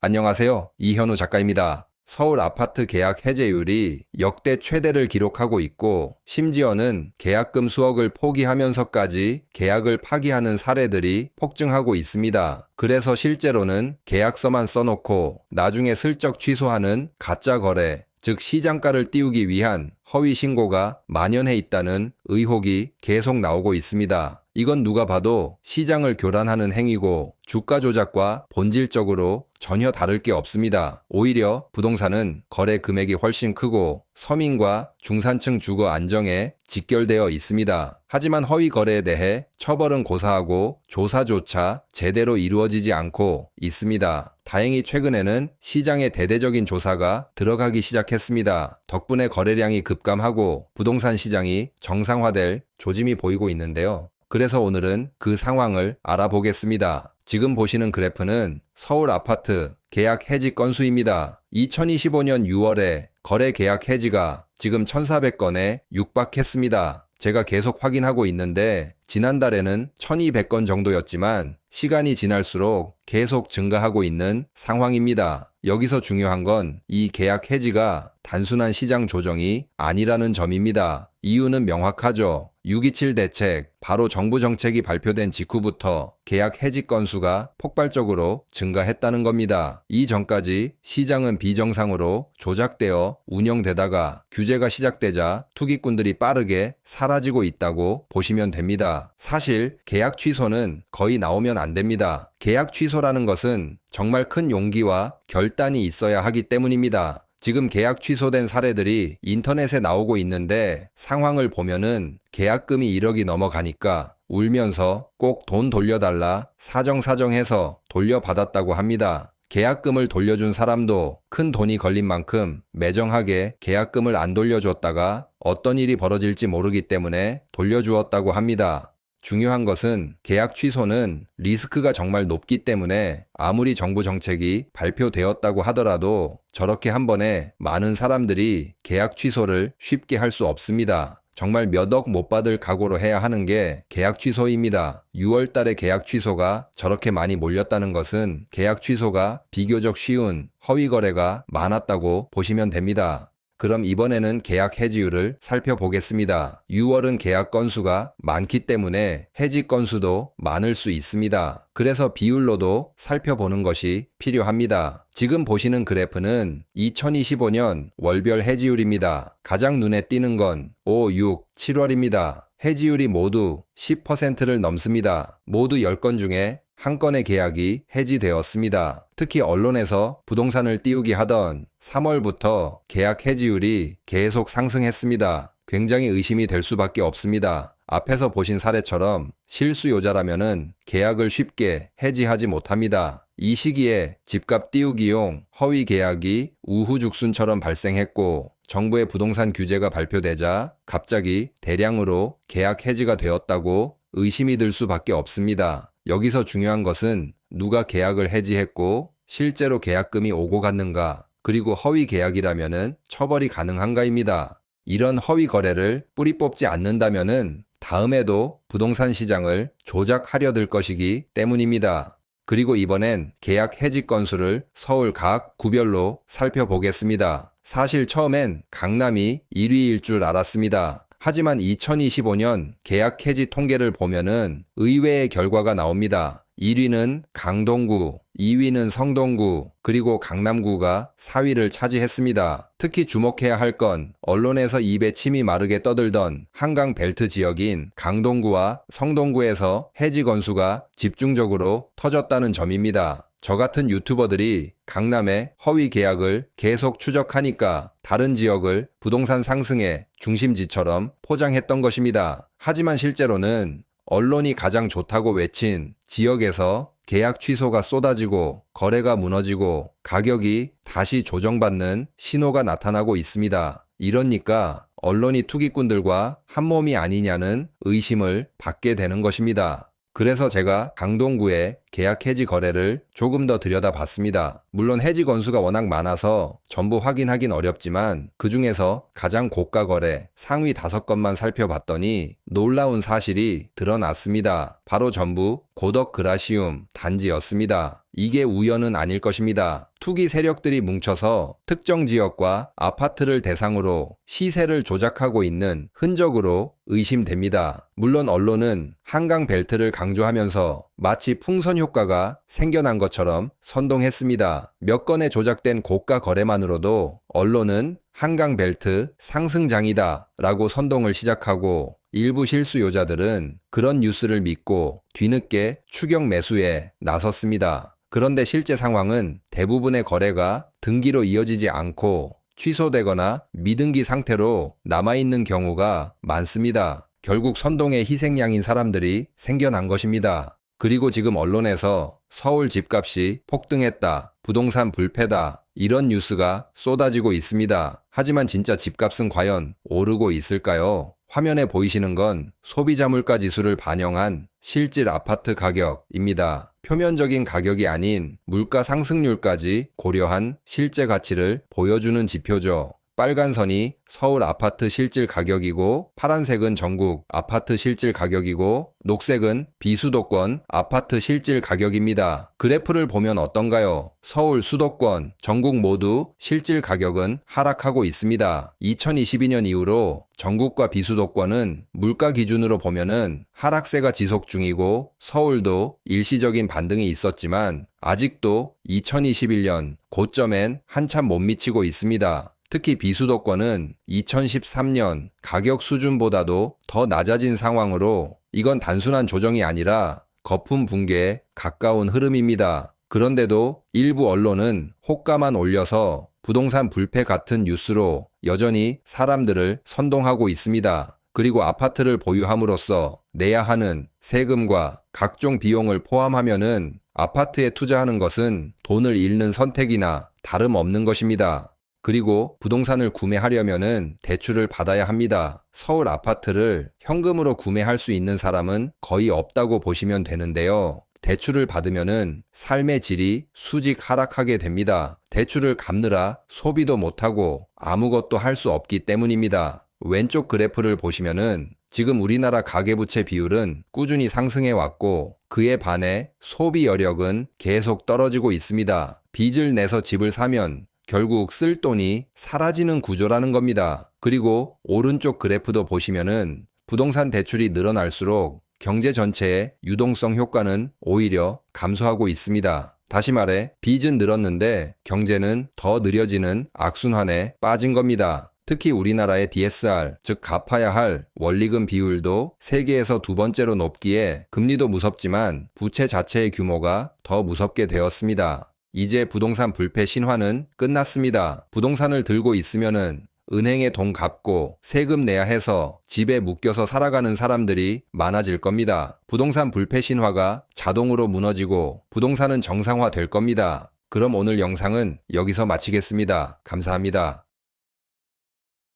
안녕하세요. 이현우 작가입니다. 서울 아파트 계약 해지율이 역대 최대를 기록하고 있고 심지어는 계약금 수억을 포기하면서까지 계약을 파기하는 사례들이 폭증하고 있습니다. 그래서 실제로는 계약서만 써놓고 나중에 슬쩍 취소하는 가짜 거래, 즉 시장가를 띄우기 위한 허위 신고가 만연해 있다는 의혹이 계속 나오고 있습니다. 이건 누가 봐도 시장을 교란하는 행위고 주가 조작과 본질적으로 전혀 다를 게 없습니다. 오히려 부동산은 거래 금액이 훨씬 크고 서민과 중산층 주거 안정에 직결되어 있습니다. 하지만 허위 거래에 대해 처벌은 고사하고 조사조차 제대로 이루어지지 않고 있습니다. 다행히 최근에는 시장에 대대적인 조사가 들어가기 시작했습니다. 덕분에 거래량이 급감하고 부동산 시장이 정상화될 조짐이 보이고 있는데요. 그래서 오늘은 그 상황을 알아보겠습니다. 지금 보시는 그래프는 서울 아파트 계약 해지 건수입니다. 2025년 6월에 거래 계약 해지가 지금 1,400건에 육박했습니다. 제가 계속 확인하고 있는데 지난달에는 1,200건 정도였지만 시간이 지날수록 계속 증가하고 있는 상황입니다. 여기서 중요한 건 이 계약 해지가 단순한 시장 조정이 아니라는 점입니다. 이유는 명확하죠. 6.27 대책, 바로 정부 정책이 발표된 직후부터 계약 해지 건수가 폭발적으로 증가했다는 겁니다. 이전까지 시장은 비정상으로 조작되어 운영되다가 규제가 시작되자 투기꾼들이 빠르게 사라지고 있다고 보시면 됩니다. 사실 계약 취소는 거의 나오면 안 됩니다. 계약 취소라는 것은 정말 큰 용기와 결단이 있어야 하기 때문입니다. 지금 계약 취소된 사례들이 인터넷에 나오고 있는데 상황을 보면은 계약금이 1억이 넘어가니까 울면서 꼭 돈 돌려달라 사정사정해서 돌려받았다고 합니다. 계약금을 돌려준 사람도 큰 돈이 걸린 만큼 매정하게 계약금을 안 돌려줬다가 어떤 일이 벌어질지 모르기 때문에 돌려주었다고 합니다. 중요한 것은 계약 취소는 리스크가 정말 높기 때문에 아무리 정부 정책이 발표되었다고 하더라도 저렇게 한 번에 많은 사람들이 계약 취소를 쉽게 할 수 없습니다. 정말 몇 억 못 받을 각오로 해야 하는 게 계약 취소입니다. 6월 달에 계약 취소가 저렇게 많이 몰렸다는 것은 계약 취소가 비교적 쉬운 허위 거래가 많았다고 보시면 됩니다. 그럼 이번에는 계약 해지율을 살펴보겠습니다. 6월은 계약 건수가 많기 때문에 해지 건수도 많을 수 있습니다. 그래서 비율로도 살펴보는 것이 필요합니다. 지금 보시는 그래프는 2025년 월별 해지율입니다. 가장 눈에 띄는 건 5, 6, 7월입니다. 해지율이 모두 10%를 넘습니다. 모두 10건 중에 한 건의 계약이 해지되었습니다. 특히 언론에서 부동산을 띄우기 하던 3월부터 계약 해지율이 계속 상승했습니다. 굉장히 의심이 될 수밖에 없습니다. 앞에서 보신 사례처럼 실수요자라면은 계약을 쉽게 해지하지 못합니다. 이 시기에 집값 띄우기용 허위 계약이 우후죽순처럼 발생했고 정부의 부동산 규제가 발표되자 갑자기 대량으로 계약 해지가 되었다고 의심이 들 수밖에 없습니다. 여기서 중요한 것은 누가 계약을 해지했고 실제로 계약금이 오고 갔는가, 그리고 허위 계약이라면은 처벌이 가능한가입니다. 이런 허위 거래를 뿌리 뽑지 않는다면은 다음에도 부동산 시장을 조작하려 들 것이기 때문입니다. 그리고 이번엔 계약 해지 건수를 서울 각 구별로 살펴보겠습니다. 사실 처음엔 강남이 1위일 줄 알았습니다. 하지만 2025년 계약 해지 통계를 보면은 의외의 결과가 나옵니다. 1위는 강동구, 2위는 성동구, 그리고 강남구가 4위를 차지했습니다. 특히 주목해야 할 건 언론에서 입에 침이 마르게 떠들던 한강 벨트 지역인 강동구와 성동구에서 해지 건수가 집중적으로 터졌다는 점입니다. 저 같은 유튜버들이 강남의 허위 계약을 계속 추적하니까 다른 지역을 부동산 상승의 중심지처럼 포장했던 것입니다. 하지만 실제로는 언론이 가장 좋다고 외친 지역에서 계약 취소가 쏟아지고 거래가 무너지고 가격이 다시 조정받는 신호가 나타나고 있습니다. 이러니까 언론이 투기꾼들과 한몸이 아니냐는 의심을 받게 되는 것입니다. 그래서 제가 강동구의 계약 해지 거래를 조금 더 들여다봤습니다. 물론 해지 건수가 워낙 많아서 전부 확인하긴 어렵지만 그 중에서 가장 고가 거래 상위 5건만 살펴봤더니 놀라운 사실이 드러났습니다. 바로 전부 고덕 그라시움 단지였습니다. 이게 우연은 아닐 것입니다. 투기 세력들이 뭉쳐서 특정 지역과 아파트를 대상으로 시세를 조작하고 있는 흔적으로 의심됩니다. 물론 언론은 한강 벨트를 강조하면서 마치 풍선 효과가 생겨난 것처럼 선동했습니다. 몇 건의 조작된 고가 거래만으로도 언론은 한강 벨트 상승장이다 라고 선동을 시작하고 일부 실수요자들은 그런 뉴스를 믿고 뒤늦게 추격 매수에 나섰습니다. 그런데 실제 상황은 대부분의 거래가 등기로 이어지지 않고 취소되거나 미등기 상태로 남아있는 경우가 많습니다. 결국 선동의 희생양인 사람들이 생겨난 것입니다. 그리고 지금 언론에서 서울 집값이 폭등했다, 부동산 불패다, 이런 뉴스가 쏟아지고 있습니다. 하지만 진짜 집값은 과연 오르고 있을까요? 화면에 보이시는 건 소비자 물가 지수를 반영한 실질 아파트 가격입니다. 표면적인 가격이 아닌 물가 상승률까지 고려한 실제 가치를 보여주는 지표죠. 빨간 선이 서울 아파트 실질 가격이고 파란색은 전국 아파트 실질 가격이고 녹색은 비수도권 아파트 실질 가격입니다. 그래프를 보면 어떤가요? 서울 수도권, 전국 모두 실질 가격은 하락하고 있습니다. 2022년 이후로 전국과 비수도권은 물가 기준으로 보면은 하락세가 지속 중이고 서울도 일시적인 반등이 있었지만 아직도 2021년 고점엔 한참 못 미치고 있습니다. 특히 비수도권은 2013년 가격 수준보다도 더 낮아진 상황으로 이건 단순한 조정이 아니라 거품 붕괴에 가까운 흐름입니다. 그런데도 일부 언론은 호가만 올려서 부동산 불패 같은 뉴스로 여전히 사람들을 선동하고 있습니다. 그리고 아파트를 보유함으로써 내야 하는 세금과 각종 비용을 포함하면은 아파트에 투자하는 것은 돈을 잃는 선택이나 다름없는 것입니다. 그리고 부동산을 구매하려면은 대출을 받아야 합니다. 서울 아파트를 현금으로 구매할 수 있는 사람은 거의 없다고 보시면 되는데요. 대출을 받으면은 삶의 질이 수직 하락하게 됩니다. 대출을 갚느라 소비도 못하고 아무것도 할 수 없기 때문입니다. 왼쪽 그래프를 보시면은 지금 우리나라 가계부채 비율은 꾸준히 상승해 왔고 그에 반해 소비 여력은 계속 떨어지고 있습니다. 빚을 내서 집을 사면 결국 쓸 돈이 사라지는 구조라는 겁니다. 그리고 오른쪽 그래프도 보시면은 부동산 대출이 늘어날수록 경제 전체의 유동성 효과는 오히려 감소하고 있습니다. 다시 말해 빚은 늘었는데 경제는 더 느려지는 악순환에 빠진 겁니다. 특히 우리나라의 DSR, 즉 갚아야 할 원리금 비율도 세계에서 두 번째로 높기에 금리도 무섭지만 부채 자체의 규모가 더 무섭게 되었습니다. 이제 부동산 불패 신화는 끝났습니다. 부동산을 들고 있으면은 은행에 돈 갚고 세금 내야 해서 집에 묶여서 살아가는 사람들이 많아질 겁니다. 부동산 불패 신화가 자동으로 무너지고 부동산은 정상화 될 겁니다. 그럼 오늘 영상은 여기서 마치겠습니다. 감사합니다.